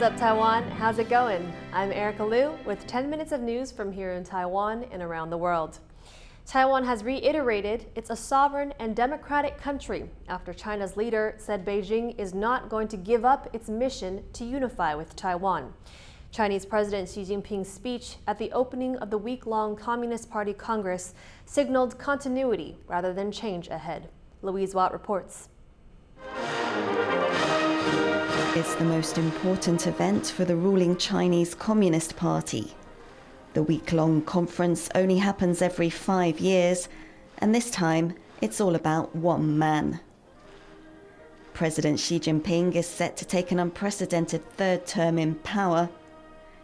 What's up, Taiwan? How's it going? I'm Erika Liu with 10 minutes of news from here in Taiwan and around the world. Taiwan has reiterated it's a sovereign and democratic country after China's leader said Beijing is not going to give up its mission to unify with Taiwan. Chinese President Xi Jinping's speech at the opening of the week-long Communist Party Congress signaled continuity rather than change ahead. Louise Watt reports. It's the most important event for the ruling Chinese Communist Party. The week-long conference only happens every 5 years, and this time it's all about one man. President Xi Jinping is set to take an unprecedented third term in power,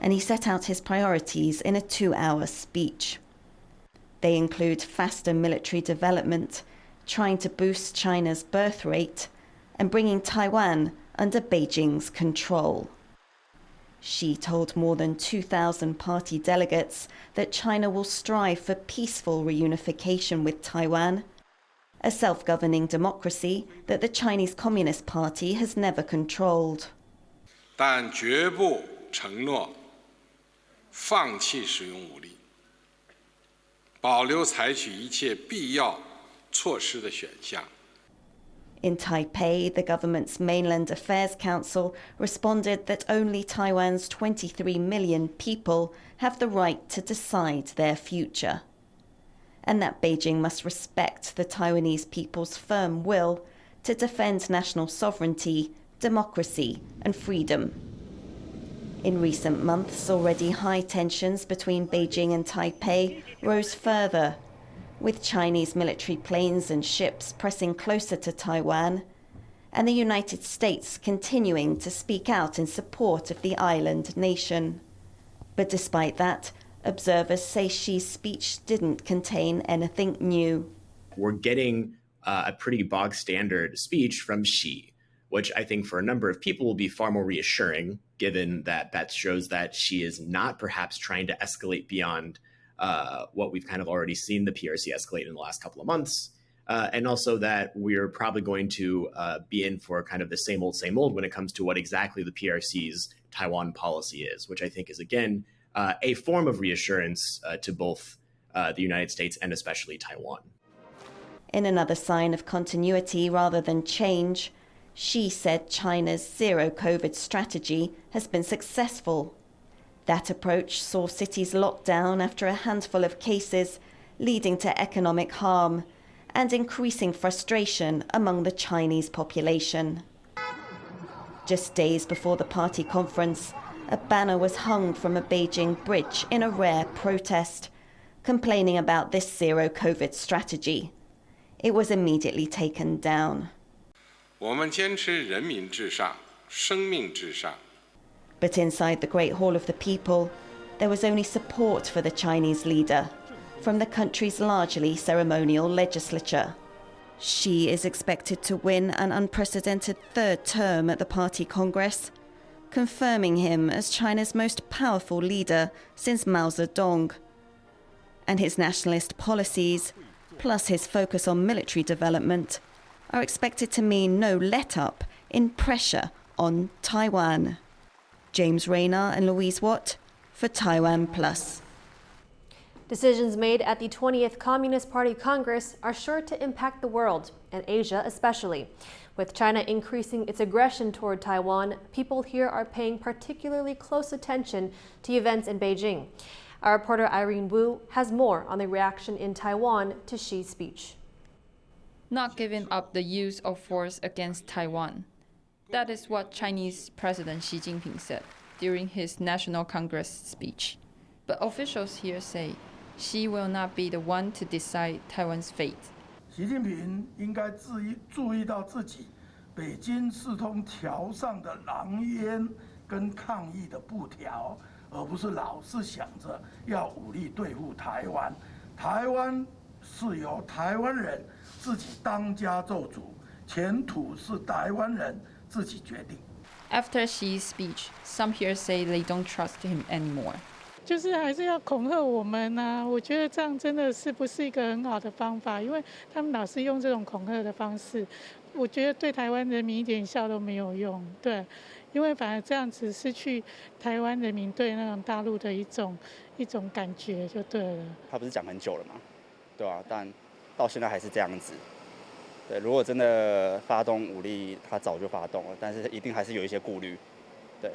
and he set out his priorities in a 2-hour speech. They include faster military development, trying to boost China's birth rate, and bringing Taiwan under Beijing's control. Xi told more than 2,000 party delegates that China will strive for peaceful reunification with Taiwan, a self-governing democracy that the Chinese Communist Party has never controlled. 但绝不承诺放弃使用武力，保留采取一切必要措施的选项。 In Taipei, the government's Mainland Affairs Council responded that only Taiwan's 23 million people have the right to decide their future, and that Beijing must respect the Taiwanese people's firm will to defend national sovereignty, democracy, and freedom. In recent months, already high tensions between Beijing and Taipei rose further, with Chinese military planes and ships pressing closer to Taiwan, and the United States continuing to speak out in support of the island nation. But despite that, observers say Xi's speech didn't contain anything new. We're getting a pretty bog standard speech from Xi, which I think for a number of people will be far more reassuring, given that that shows that Xi is not perhaps trying to escalate beyond what we've kind of already seen the PRC escalate in the last couple of months, and also that we're probably going to be in for kind of the same old when it comes to what exactly the PRC's Taiwan policy is, which I think is, again, a form of reassurance to both the United States and especially Taiwan. In another sign of continuity rather than change, Xi said China's zero-COVID strategy has been successful. That approach saw cities locked down after a handful of cases, leading to economic harm and increasing frustration among the Chinese population. Just days before the party conference, a banner was hung from a Beijing bridge in a rare protest, complaining about this zero-COVID strategy. It was immediately taken down. 我们坚持人民至上，生命至上。 But inside the Great Hall of the People, there was only support for the Chinese leader from the country's largely ceremonial legislature. Xi is expected to win an unprecedented third term at the party congress, confirming him as China's most powerful leader since Mao Zedong. And his nationalist policies, plus his focus on military development, are expected to mean no let-up in pressure on Taiwan. James Rayner and Louise Watt for TaiwanPlus. Decisions made at the 20th Communist Party Congress are sure to impact the world, and Asia especially. With China increasing its aggression toward Taiwan, people here are paying particularly close attention to events in Beijing. Our reporter Irene Wu has more on the reaction in Taiwan to Xi's speech. Not giving up the use of force against Taiwan. That is what Chinese President Xi Jinping said during his National Congress speech. But officials here say Xi will not be the one to decide Taiwan's fate. 习近平应该注意到自己北京四通桥上的狼烟跟抗议的布条，而不是老是想着要武力对付台湾。台湾是由台湾人自己当家做主，前途是台湾人自己决定。 After Xi's speech, some here say they don't trust him anymore. 就是还是要恐吓我们啊！我觉得这样真的是不是一个很好的方法，因为他们老是用这种恐吓的方式，我觉得对台湾人民一点效都没有用。对，因为反而这样子失去台湾人民对那种大陆的一种感觉就对了。他不是讲很久了嘛，对吧？但到现在还是这样子。对，如果真的发动武力，他早就发动了，但是一定还是有一些顾虑。对，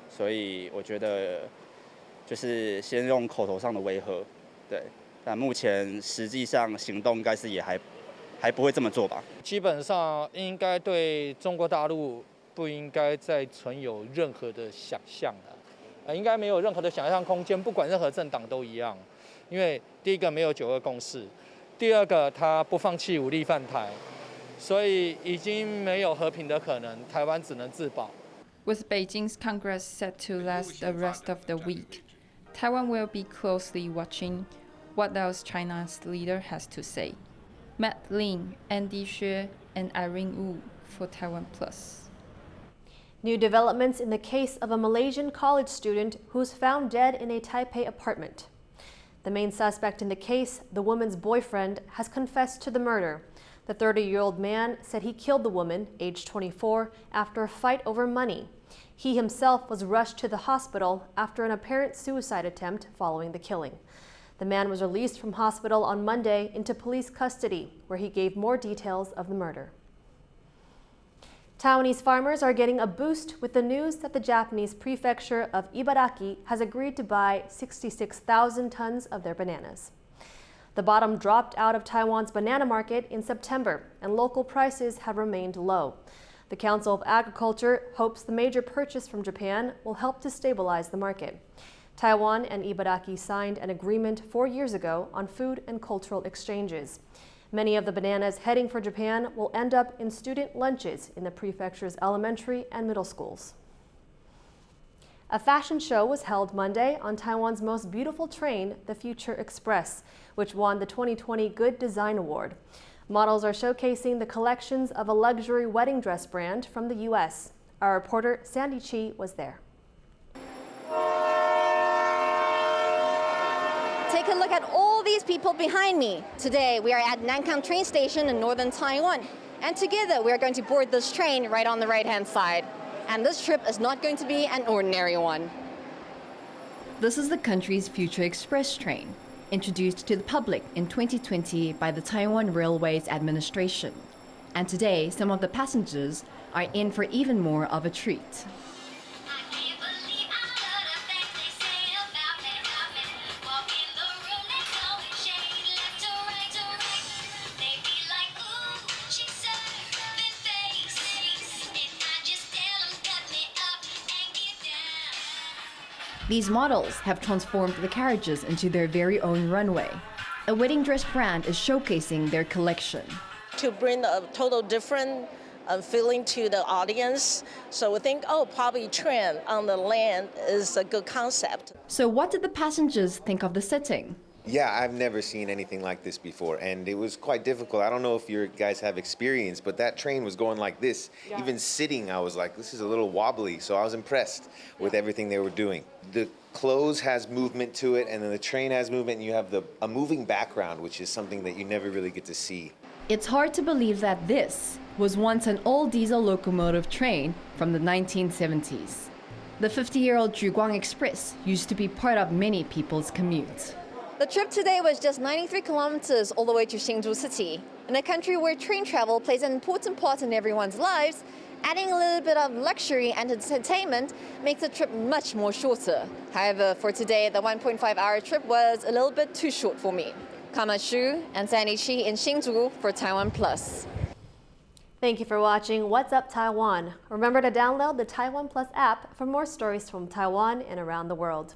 所以我觉得就是先用口头上的威吓，对。但目前实际上行动应该是也还不会这么做吧？基本上应该对中国大陆不应该再存有任何的想象了，应该没有任何的想象空间，不管任何政党都一样。因为第一个没有9·2共识，第二个他不放弃武力犯台，所以已经没有和平的可能，台湾只能自保。With Beijing's Congress set to last the rest of the week, Taiwan will be closely watching what else China's leader has to say. Matt Lin, Andy Xue, and Irene Wu for TaiwanPlus. New developments in the case of a Malaysian college student who's found dead in a Taipei apartment. The main suspect in the case, the woman's boyfriend, has confessed to the murder. The 30-year-old man said he killed the woman, aged 24, after a fight over money. He himself was rushed to the hospital after an apparent suicide attempt following the killing. The man was released from hospital on Monday into police custody, where he gave more details of the murder. Taiwanese farmers are getting a boost with the news that the Japanese prefecture of Ibaraki has agreed to buy 66,000 tons of their bananas. The bottom dropped out of Taiwan's banana market in September, and local prices have remained low. The Council of Agriculture hopes the major purchase from Japan will help to stabilize the market. Taiwan and Ibaraki signed an agreement 4 years ago on food and cultural exchanges. Many of the bananas heading for Japan will end up in student lunches in the prefecture's elementary and middle schools. A fashion show was held Monday on Taiwan's most beautiful train, the Future Express, which won the 2020 Good Design Award. Models are showcasing the collections of a luxury wedding dress brand from the U.S. Our reporter Sandy Chi was there. Take a look at all these people behind me. Today we are at Nankang train station in northern Taiwan, and together we are going to board this train right on the right-hand side. And this trip is not going to be an ordinary one. This is the country's Future Express train, introduced to the public in 2020 by the Taiwan Railways Administration. And today, some of the passengers are in for even more of a treat. These models have transformed the carriages into their very own runway. A wedding dress brand is showcasing their collection. To bring a total different feeling to the audience. So we think, oh, probably train on the land is a good concept. So what did the passengers think of the setting? Yeah, I've never seen anything like this before, and it was quite difficult. I don't know if you guys have experience, but that train was going like this. Yeah. Even sitting, I was like, this is a little wobbly, so I was impressed with everything they were doing. The clothes has movement to it, and then the train has movement, and you have a moving background, which is something that you never really get to see. It's hard to believe that this was once an all-diesel locomotive train from the 1970s. The 50-year-old Zhuguang Express used to be part of many people's commutes. The trip today was just 93 kilometers all the way to Hsinchu City. In a country where train travel plays an important part in everyone's lives, adding a little bit of luxury and entertainment makes the trip much more shorter. However, for today, the 1.5-hour trip was a little bit too short for me. Kama Xu and Sandy Chi in Hsinchu for TaiwanPlus. Thank you for watching What's Up Taiwan. Remember to download the TaiwanPlus app for more stories from Taiwan and around the world.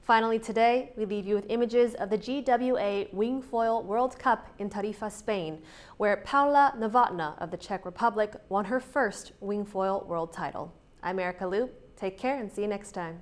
Finally today, we leave you with images of the GWA Wingfoil World Cup in Tarifa, Spain, where Paula Novotná of the Czech Republic won her first Wingfoil World title. I'm Erika Liu. Take care and see you next time.